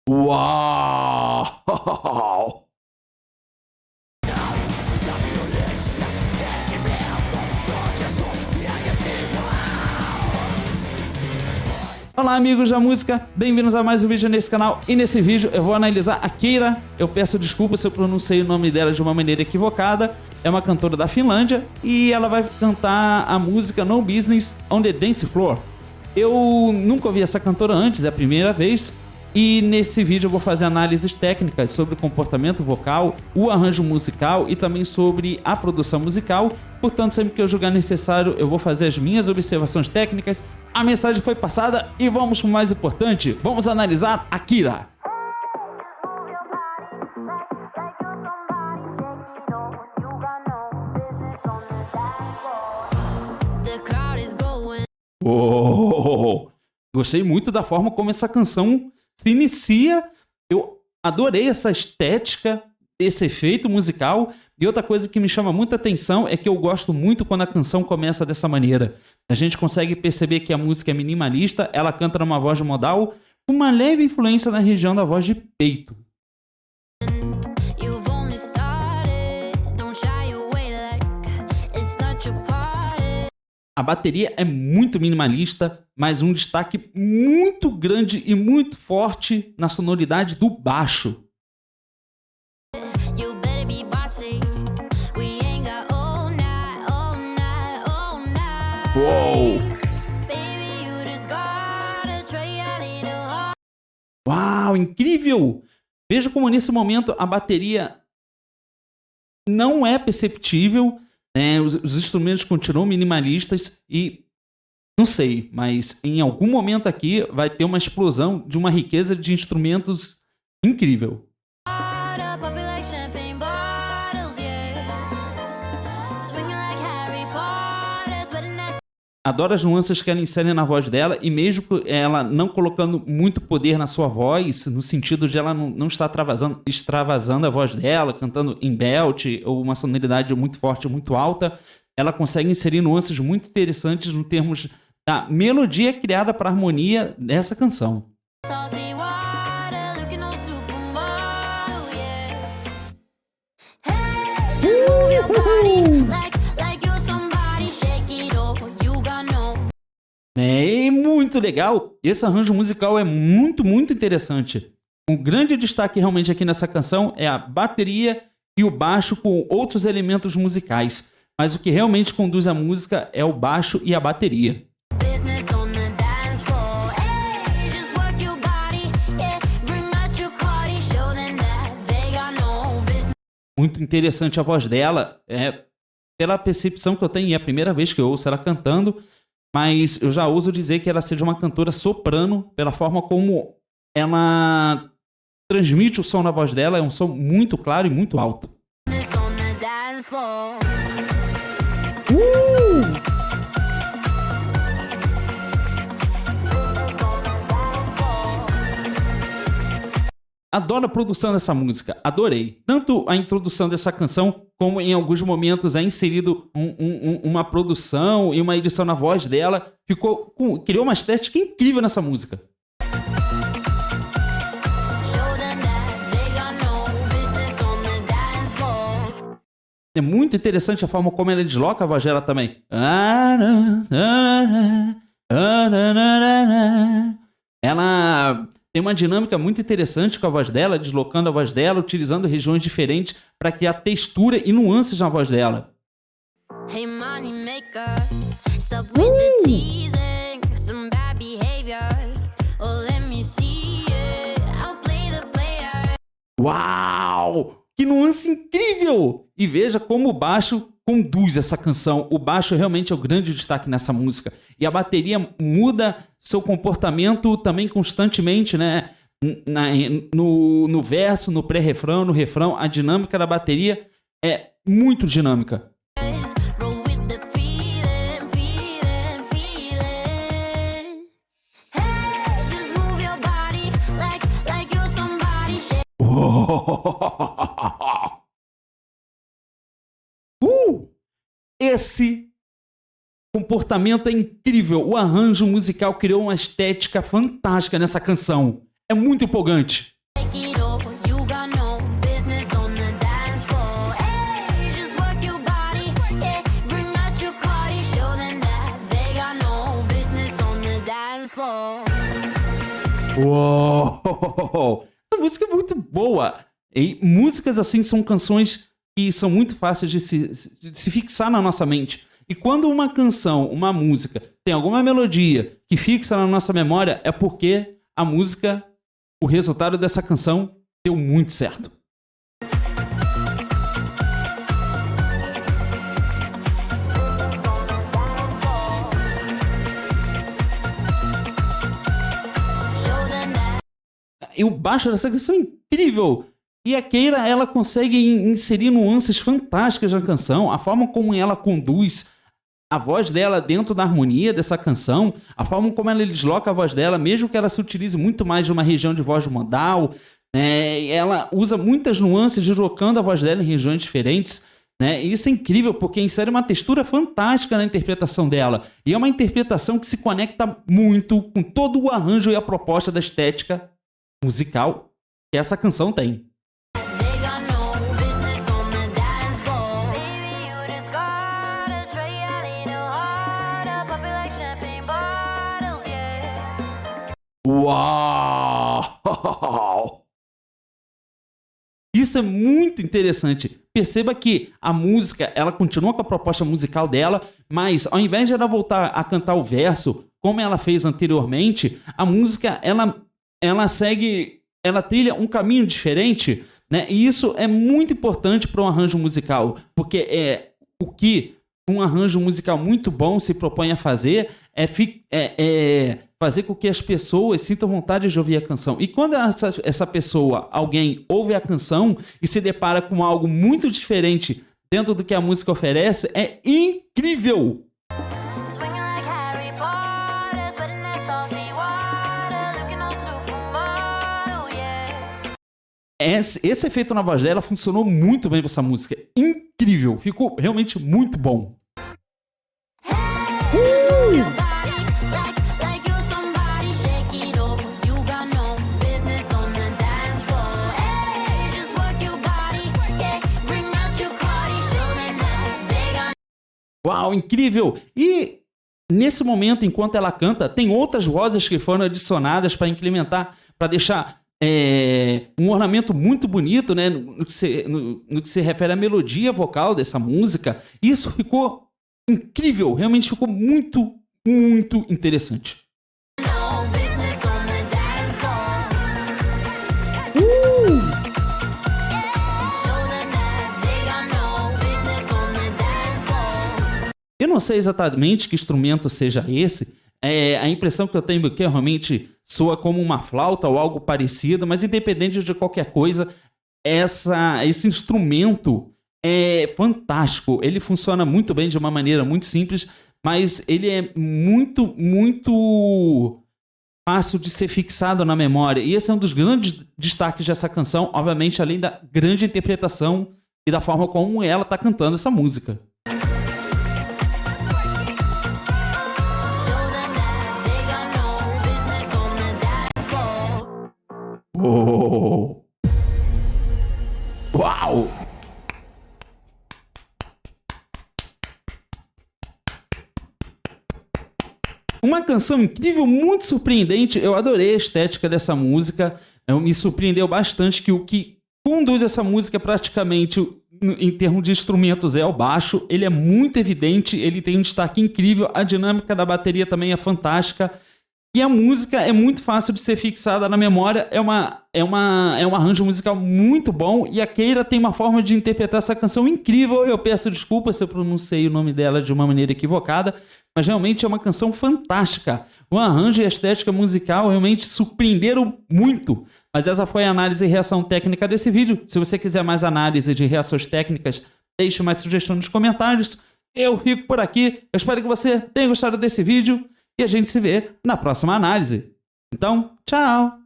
Uau! Olá, amigos da música, bem-vindos a mais um vídeo nesse canal. E nesse vídeo eu vou analisar a Keira. Eu peço desculpa se eu pronunciei o nome dela de uma maneira equivocada. É uma cantora da Finlândia e ela vai cantar a música No Business on the Dance Floor. Eu nunca ouvi essa cantora antes, é a primeira vez. E nesse vídeo eu vou fazer análises técnicas sobre o comportamento vocal, o arranjo musical e também sobre a produção musical. Portanto, sempre que eu julgar necessário, eu vou fazer as minhas observações técnicas. A mensagem foi passada e vamos para o mais importante. Vamos analisar a Keira. Oh, gostei muito da forma como essa canção se inicia. Eu adorei essa estética, esse efeito musical. E outra coisa que me chama muita atenção é que eu gosto muito quando a canção começa dessa maneira. A gente consegue perceber que a música é minimalista, ela canta numa voz modal, com uma leve influência na região da voz de peito. A bateria é muito minimalista, mas um destaque muito grande e muito forte na sonoridade do baixo. Uou! Uau, incrível! Veja como nesse momento a bateria não é perceptível. Os instrumentos continuam minimalistas e não sei, mas em algum momento aqui vai ter uma explosão de uma riqueza de instrumentos incrível. Adoro as nuances que ela insere na voz dela e mesmo ela não colocando muito poder na sua voz, no sentido de ela não estar extravasando a voz dela, cantando em belt ou uma sonoridade muito forte, muito alta, ela consegue inserir nuances muito interessantes no termos da melodia criada para a harmonia dessa canção. É muito legal, esse arranjo musical é muito interessante. Um grande destaque realmente aqui nessa canção é a bateria e o baixo com outros elementos musicais, mas o que realmente conduz a música é o baixo e a bateria. Muito interessante a voz dela, pela percepção que eu tenho, é a primeira vez que eu ouço ela cantando, mas eu já ouso dizer que ela seja uma cantora soprano, pela forma como ela transmite o som na voz dela, é um som muito claro e muito alto. Adoro a produção dessa música, adorei. Tanto a introdução dessa canção, como em alguns momentos é inserido uma produção e uma edição na voz dela. Criou uma estética incrível nessa música. É muito interessante a forma como ela desloca a voz dela também. Ela tem uma dinâmica muito interessante com a voz dela, deslocando a voz dela, utilizando regiões diferentes para criar textura e nuances na voz dela. Hey, money maker, stop with the teasing, some bad behavior. Oh, let me see it. I'll play the player. Uau! Que nuance incrível! E veja como o baixo conduz essa canção. O baixo realmente é o grande destaque nessa música. E a bateria muda seu comportamento também constantemente, né? No verso, no pré-refrão, no refrão. A dinâmica da bateria é muito dinâmica. Esse comportamento é incrível. O arranjo musical criou uma estética fantástica nessa canção. É muito empolgante. Uou! Essa música é muito boa. E músicas assim são canções que são muito fáceis de se fixar na nossa mente. E quando uma canção, uma música, tem alguma melodia que fixa na nossa memória, é porque a música, o resultado dessa canção deu muito certo. E o baixo dessa canção é incrível. E a Keira, ela consegue inserir nuances fantásticas na canção. A forma como ela conduz a voz dela dentro da harmonia dessa canção, a forma como ela desloca a voz dela, mesmo que ela se utilize muito mais de uma região de voz modal, né? Ela usa muitas nuances deslocando a voz dela em regiões diferentes, né? E isso é incrível, porque insere uma textura fantástica na interpretação dela. E é uma interpretação que se conecta muito com todo o arranjo e a proposta da estética musical que essa canção tem. Uau! Isso é muito interessante. Perceba que a música, ela continua com a proposta musical dela, mas ao invés de ela voltar a cantar o verso, como ela fez anteriormente, a música, ela segue, ela trilha um caminho diferente, né? E isso é muito importante para um arranjo musical, porque é o que um arranjo musical muito bom se propõe a fazer é fazer com que as pessoas sintam vontade de ouvir a canção. E quando essa pessoa, alguém, ouve a canção e se depara com algo muito diferente dentro do que a música oferece, é incrível! Esse efeito na voz dela funcionou muito bem com essa música. Incrível! Ficou realmente muito bom. Uau, incrível! E nesse momento, enquanto ela canta, tem outras vozes que foram adicionadas para incrementar, para deixar um ornamento muito bonito, né, no que se refere à melodia vocal dessa música. Isso ficou incrível, realmente ficou muito, muito interessante. Eu não sei exatamente que instrumento seja esse. A impressão que eu tenho é que realmente soa como uma flauta ou algo parecido, mas independente de qualquer coisa, esse instrumento é fantástico. Ele funciona muito bem de uma maneira muito simples, mas ele é muito, muito fácil de ser fixado na memória. E esse é um dos grandes destaques dessa canção, obviamente, além da grande interpretação e da forma como ela está cantando essa música. Oh. Uau! Uma canção incrível, muito surpreendente. Eu adorei a estética dessa música. Me surpreendeu bastante que o que conduz essa música praticamente em termos de instrumentos é o baixo. Ele é muito evidente, ele tem um destaque incrível. A dinâmica da bateria também é fantástica. E a música é muito fácil de ser fixada na memória, é um arranjo musical muito bom, e a Keira tem uma forma de interpretar essa canção incrível. Eu peço desculpas se eu pronunciei o nome dela de uma maneira equivocada, mas realmente é uma canção fantástica. O arranjo e a estética musical realmente surpreenderam muito. Mas essa foi a análise e reação técnica desse vídeo. Se você quiser mais análise de reações técnicas, deixe mais sugestões nos comentários. Eu fico por aqui, eu espero que você tenha gostado desse vídeo. E a gente se vê na próxima análise. Então, tchau!